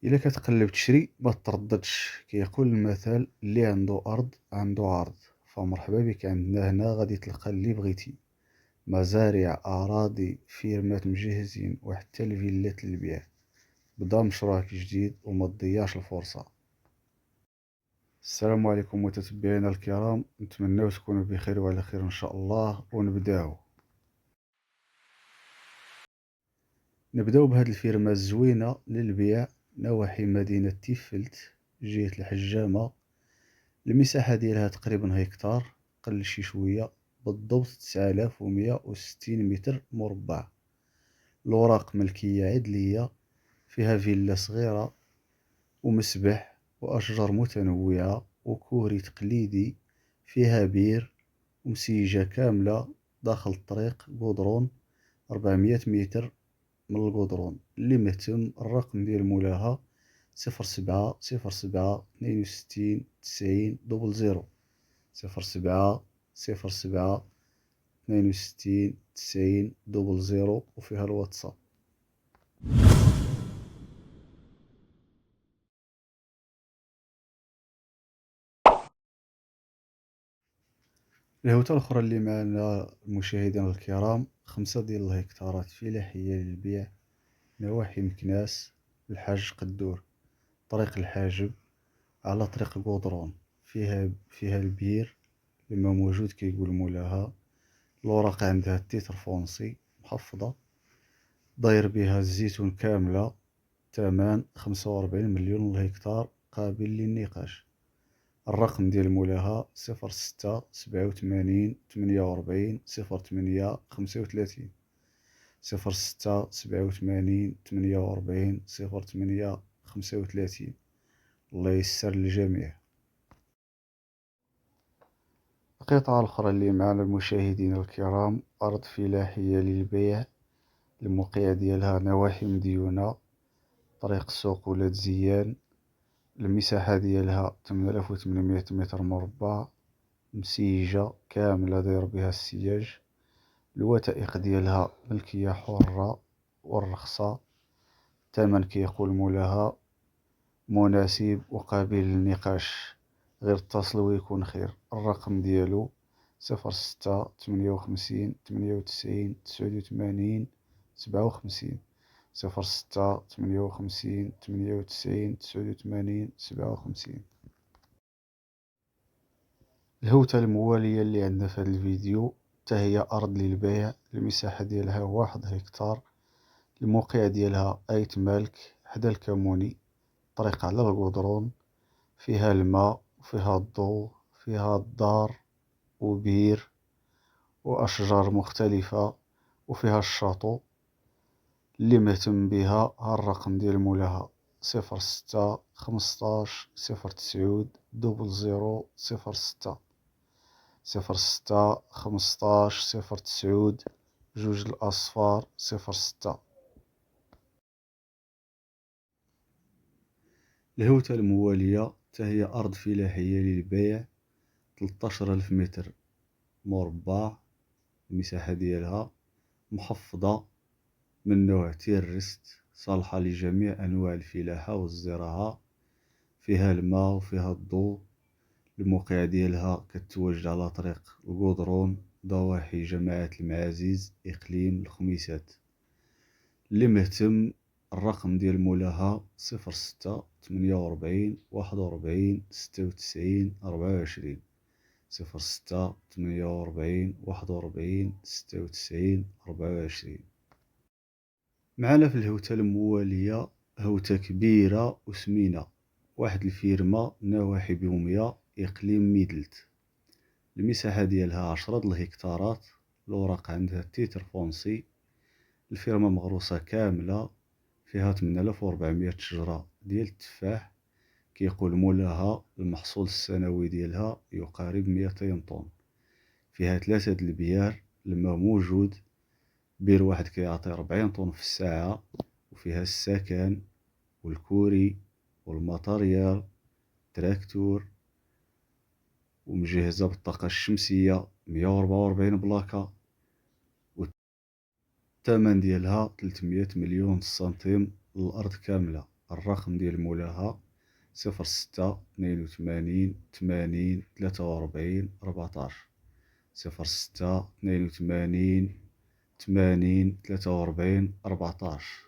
إلا كتقلب تشري ما ترددش، كيقول المثل اللي عنده أرض عنده عرض. فمرحبا بك عندنا هنا، غادي تلقى اللي بغيتي: مزارع، أراضي، فيرمات مجهزين وحتى الفيلات للبيع. بدا مشروعك جديد وما تضيعش الفرصة. السلام عليكم متتبعينا الكرام، نتمنى تكونوا بخير وعلى خير إن شاء الله. ونبداو بهذه الفيرما الزوينة للبيع، نواحي مدينة تيفلت، جهة الحجامة. المساحة ديالها تقريبا هكتار قل شي شوية، بالضبط 9160 متر مربع. الأوراق ملكية عدلية، فيها فيلا صغيرة ومسبح وأشجار متنوعة وكوري تقليدي. فيها بير ومسيجة كاملة داخل الطريق قدرون 400 متر من القدرون. اللي مهتم، الرقم ديال مولاها 07 62 90. وفيها الواتساب. الهوتة الأخرى اللي معنا المشاهدين الكرام، 5 ديال الهكتارات فلاحية للبيع، نواحي مكناس، الحاج قدور، طريق الحاجب، على طريق قودرون. فيها البير لما موجود كيقول مولاها. الوراق عندها التيتر فونسي محفظة، داير بها الزيتون كاملة. ثمن 45 مليون الهكتار، قابل للنقاش. الرقم ديال مولاها 06 87 48 08 35. 06 87 48 08 35. الله يسر للجميع. القطعة الأخرى اللي معنا المشاهدين الكرام، أرض فلاحية للبيع، الموقع ديالها نواحي مديونة، طريق سوق ولاد زيان. المساحة ديالها 8800 متر مربع، مسيجة كاملة داير بها السياج. الوثائق ديالها ملكية حرة والرخصة. الثمن كيقول مولاها مناسب وقابل للنقاش، غير اتصل ويكون خير. الرقم ديالو 06 58 98 89 06 58 98 89 57. الهوتة الموالية اللي عندنا في هذا الفيديو حتى هي أرض للبيع، المساحة ديالها 1 هكتار. الموقع ديالها أيت مالك حدا الكموني، طريق على القدرون. فيها الماء وفيها الضوء، فيها الدار وبير وأشجار مختلفة، وفيها الشاطو. اللي مهتم بها، ها الرقم ديال مولاها 06 15 09 00 06 15 09 06. الهوتة الموالية حتى هي أرض فلاحية للبيع، 13000 متر مربع. المساحة ديالها محفظة من نوع تيرست، صالحة لجميع أنواع الفلاحة والزراعة. فيها الماء وفيها الضوء. الموقع ديالها كتواجد على طريق القدرون، ضواحي جماعة المعازيز، إقليم الخميسات. اللي مهتم، الرقم ديال مولاها 06 48 41 96 06 48 41 96 معنا في الهوتة الموالية هوتة كبيرة وسمينة، واحد الفيرما نواحي بومية، إقليم ميدلت. المساحة ديالها 10 الهكتارات. الأوراق عندها تيتر فونسي. الفيرما مغروسة كاملة، فيها 8400 شجرة ديال التفاح. كيقول مولاها المحصول السنوي ديالها يقارب 200 طن. فيها 3 د البيار، الماء موجود، بير واحد كيعطي 40 طن في الساعة. وفيها السكن والكوري والماتريال، تراكتور، ومجهزة بالطاقة الشمسية، 144 بلاكة. والثمن ديالها 300 مليون سنتيم للأرض كاملة. الرقم ديال مولاها 06 82 80 43 14. 06 82 80 43 14.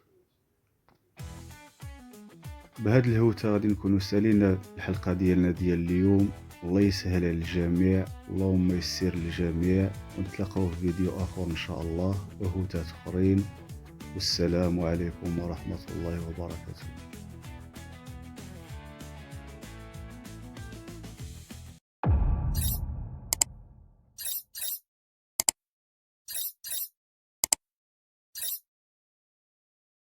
بهاد الهوتة غادي نكونوا سالينا الحلقة ديالنا ديال اليوم. الله يسهل على الجميع، اللهم يسر للجميع، ونتلاقاو في فيديو اخر ان شاء الله وهوتات اخرين. والسلام عليكم ورحمة الله وبركاته.